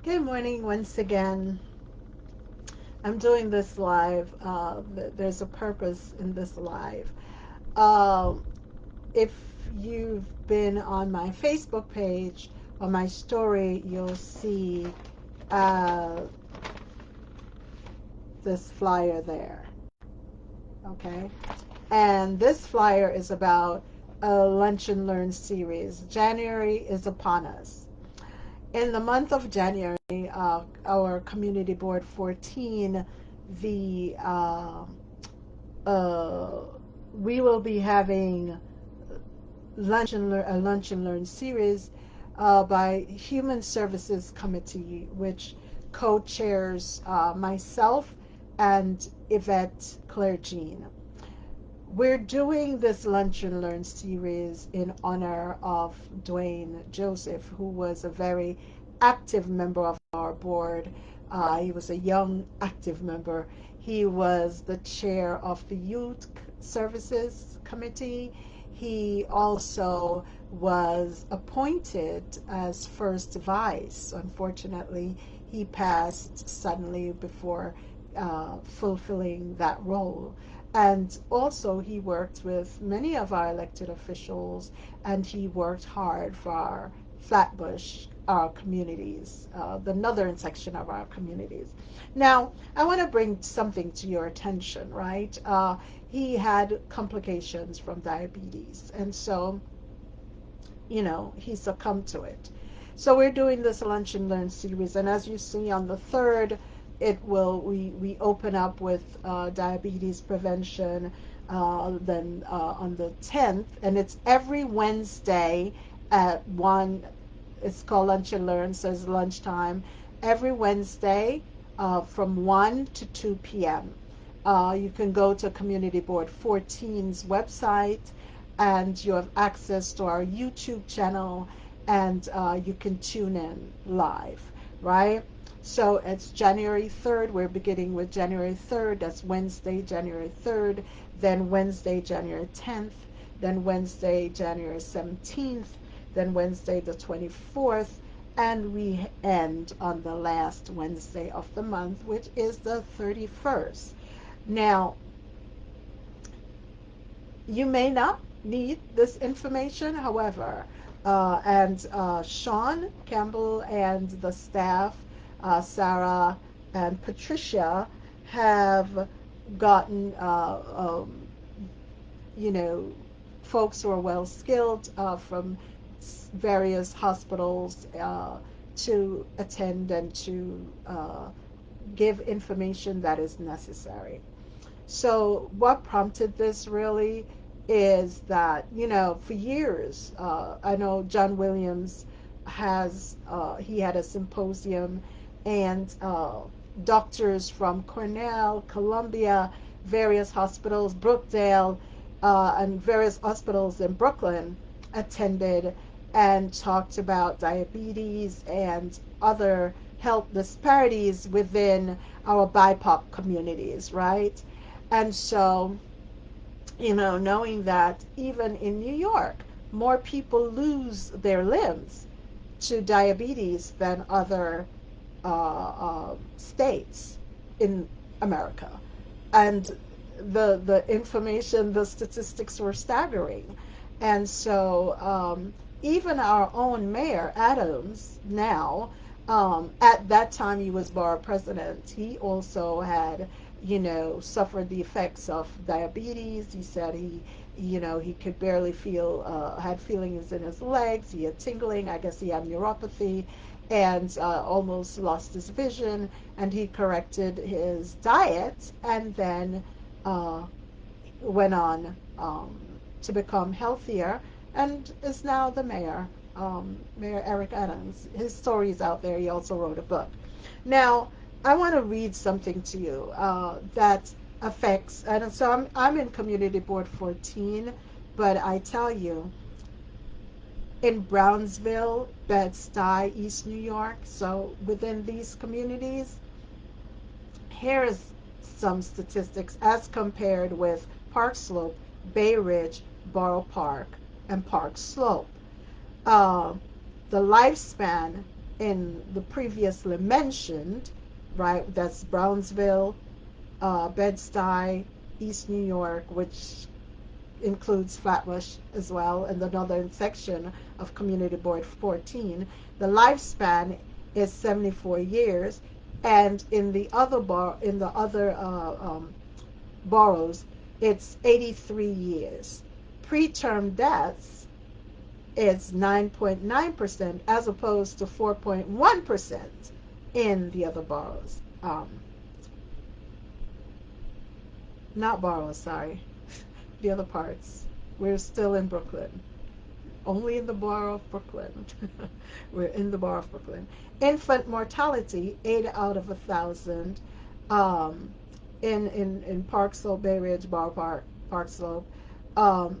Good morning once again. I'm doing this live. There's a purpose in this live. Um, if you've been on my Facebook page or my story, you'll see uh, this flyer there. Okay. And this flyer is about a Lunch and Learn series. January is upon us. In the month of January, our Community Board 14, the uh, we will be having a lunch and learn series by Human Services Committee, which co-chairs myself and Yvette Claire Jean. We're doing this Lunch and Learn series in honor of Dwayne Joseph, who was a very active member of our board. He was a young, active member. He was the chair of the Youth Services Committee. He also was appointed as first vice. Unfortunately, he passed suddenly before fulfilling that role. And also, he worked with many of our elected officials, and he worked hard for our Flatbush, our communities, the northern section of our communities. Now, I want to bring something to your attention, right? He had complications from diabetes, and so, he succumbed to it. So we're doing this Lunch and Learn series, and as you see on the third, we open up with diabetes prevention. Then on the 10th, and it's every Wednesday at 1. It's called Lunch and Learn, so it's lunchtime every Wednesday from 1 to 2 p.m. You can go to Community Board 14's website, and you have access to our YouTube channel, and you can tune in live, right? So it's January 3rd. We're beginning with January 3rd. That's Wednesday, January 3rd. Then Wednesday, January 10th. Then Wednesday, January 17th. Then Wednesday, the 24th. And we end on the last Wednesday of the month, which is the 31st. Now, you may not need this information, however, and Sean Campbell and the staff, Sarah and Patricia, have gotten, you know, folks who are well skilled from various hospitals to attend and to give information that is necessary. So, what prompted this really is that, for years, I know John Williams he had a symposium, and doctors from Cornell, Columbia, various hospitals, Brookdale, and various hospitals in Brooklyn attended and talked about diabetes and other health disparities within our BIPOC communities, right? And so, knowing that even in New York, more people lose their limbs to diabetes than other states in America. And the information, the statistics were staggering. And so even our own mayor, Adams, now, at that time he was borough president, he also had, suffered the effects of diabetes. He said he could barely feel, had feelings in his legs. He had tingling. I guess he had neuropathy, and almost lost his vision. And he corrected his diet, and then uh, went on to become healthier, and is now the mayor, Mayor Eric Adams. His story is out there. He also wrote a book. Now, I want to read something to you that affects, and so I'm in Community Board 14, but I tell you, in Brownsville, Bed-Stuy, East New York, so within these communities, here's some statistics as compared with Park Slope, Bay Ridge, Borough Park, and Park Slope. Uh, the lifespan in the previously mentioned, right? That's Brownsville, Bed-Stuy, East New York, which includes Flatbush as well, and the northern section of Community Board 14. The lifespan is 74 years, and in the other boroughs, it's 83 years. Preterm deaths is 9.9% as opposed to 4.1% in the other boroughs. Not boroughs, sorry, the other parts. We're still in Brooklyn. Only in the borough of Brooklyn. We're in the borough of Brooklyn. Infant mortality, 8 out of 1,000. Um, in Park Slope, Bay Ridge, Borough Park, Park Slope. Um,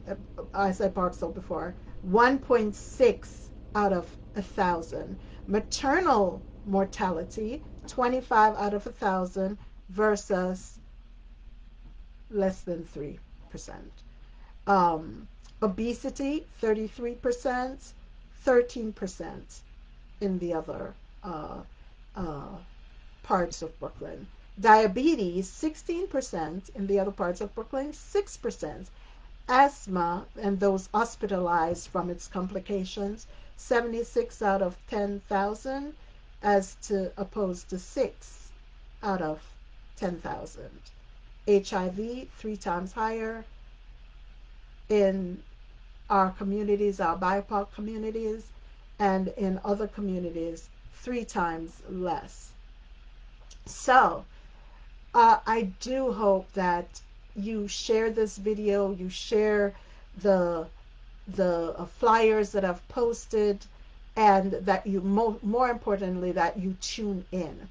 I said Park Slope before. 1.6 out of 1,000. Maternal mortality, 25 out of 1,000 versus less than 3%. Um, Obesity, 33%, 13% in the other uh, uh, parts of Brooklyn. Diabetes, 16% in the other parts of Brooklyn, 6%. Asthma and those hospitalized from its complications, 76 out of 10,000 as to opposed to 6 out of 10,000. HIV, 3 times higher in our communities, our BIPOC communities, and in other communities, 3 times less. So, I do hope that you share this video, you share the flyers that I've posted, and that you more importantly that you tune in.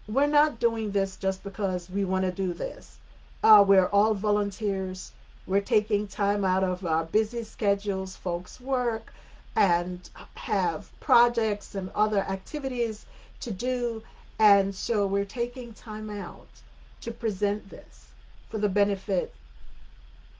We're not doing this just because we want to do this. We're all volunteers. We're taking time out of our busy schedules, folks work, and have projects and other activities to do. And so we're taking time out to present this for the benefit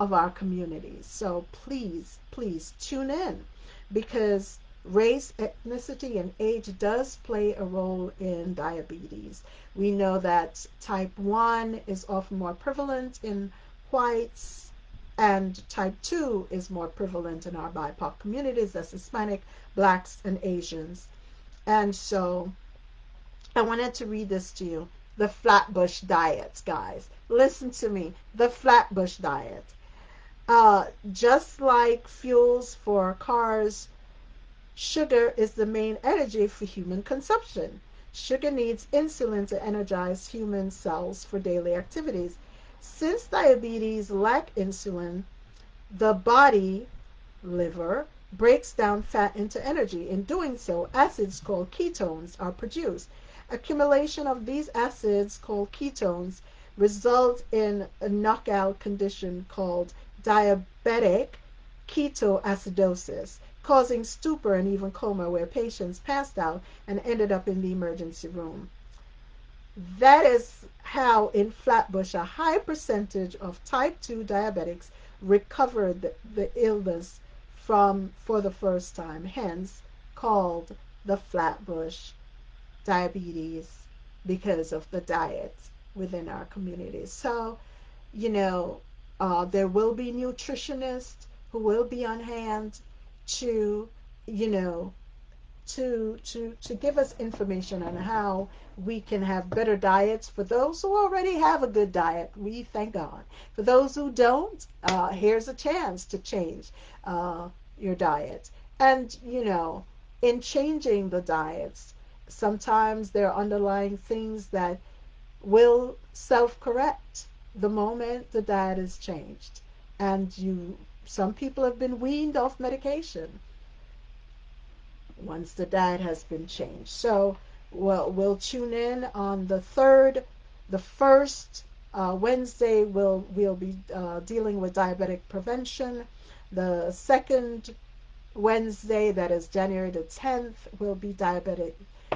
of our communities. So please, please tune in because race, ethnicity, and age does play a role in diabetes. We know that type 1 is often more prevalent in whites, and type 2 is more prevalent in our BIPOC communities, that's Hispanic, blacks, and Asians. And so I wanted to read this to you. The Flatbush diet, guys. Listen to me. The Flatbush diet. Just like fuels for cars, sugar is the main energy for human consumption. Sugar needs insulin to energize human cells for daily activities. Since diabetes lack insulin, the body, liver, breaks down fat into energy. In doing so, acids called ketones are produced. Accumulation of these acids called ketones result in a knockout condition called diabetic ketoacidosis, causing stupor and even coma where patients passed out and ended up in the emergency room. That is how in Flatbush a high percentage of type 2 diabetics recovered the illness from for the first time, hence called the Flatbush diabetes because of the diet within our communities. So, you know, there will be nutritionists who will be on hand to, you know, to give us information on how we can have better diets. For those who already have a good diet, we thank God. For those who don't, here's a chance to change your diet. And you know, in changing the diets, sometimes there are underlying things that will self-correct the moment the diet is changed. And some people have been weaned off medication once the diet has been changed. So we'll tune in on the third. The first Wednesday we'll be dealing with diabetic prevention. The second Wednesday, that is January the 10th, will be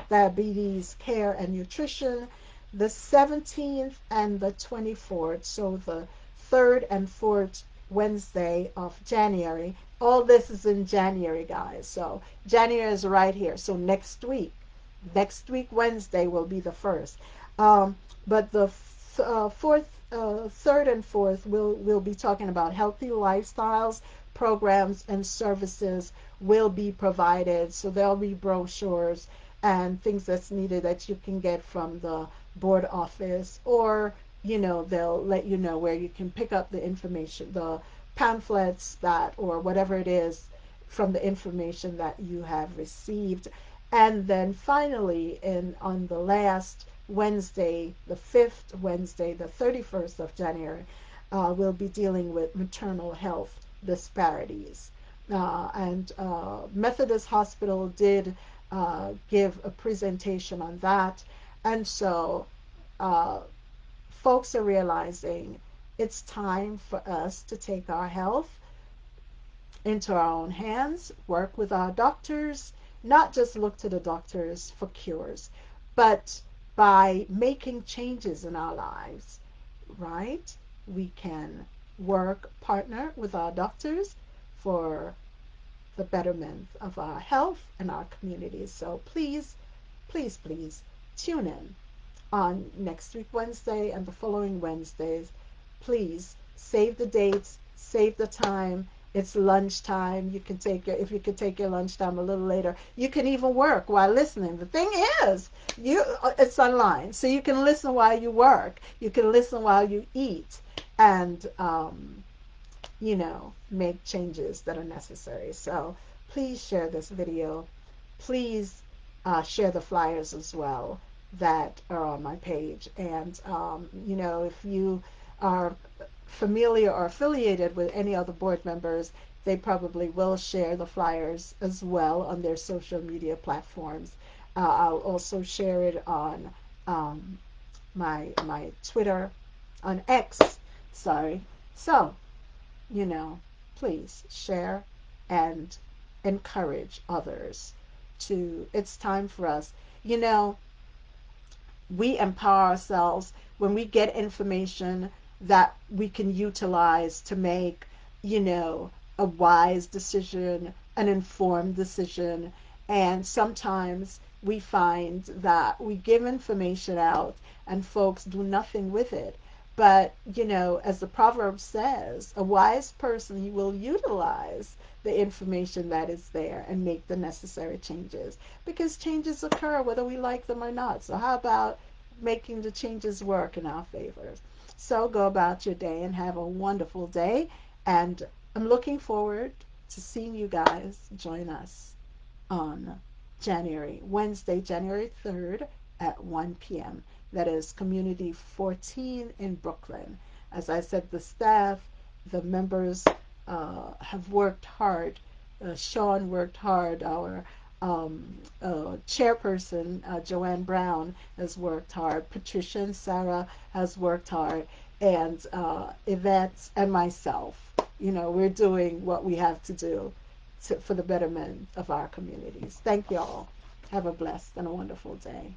diabetes care and nutrition. The 17th and the 24th, so the third and fourth Wednesday of January. All this is in January, guys. So January is right here. So next week, Next week, Wednesday, will be the first. Um, but the third and fourth, we'll be talking about healthy lifestyles, programs, and services will be provided. So there'll be brochures and things that's needed that you can get from the board office, or they'll let you know where you can pick up the information, the pamphlets that, or whatever it is, from the information that you have received. And then finally, on the last Wednesday, the fifth Wednesday, the 31st of January, we'll be dealing with maternal health disparities. And Methodist Hospital did give a presentation on that. And so uh, folks are realizing it's time for us to take our health into our own hands, work with our doctors, not just look to the doctors for cures, but by making changes in our lives, right? We can partner with our doctors for the betterment of our health and our communities. So please, please, please tune in on next week Wednesday and the following Wednesdays. Please save the dates, save the time. It's lunchtime. If you could take your lunchtime a little later, you can even work while listening. The thing is, it's online, so you can listen while you work. You can listen while you eat, and make changes that are necessary. So please share this video. Please share the flyers as well that are on my page. And, if you are familiar or affiliated with any other board members, they probably will share the flyers as well on their social media platforms. I'll also share it on my Twitter, on X, sorry. So, you know, please share and encourage others it's time for us. You know, we empower ourselves when we get information that we can utilize to make, a wise decision, an informed decision. And sometimes we find that we give information out and folks do nothing with it. But, as the proverb says, a wise person will utilize the information that is there and make the necessary changes, because changes occur whether we like them or not. So how about making the changes work in our favor? So go about your day and have a wonderful day. And I'm looking forward to seeing you guys join us on Wednesday, January 3rd at 1 p.m. That is Community 14 in Brooklyn. As I said, the staff, the members have worked hard. Sean worked hard. Our chairperson, Joanne Brown, has worked hard. Patricia and Sarah has worked hard. And Yvette and myself, we're doing what we have to do for the betterment of our communities. Thank you all. Have a blessed and a wonderful day.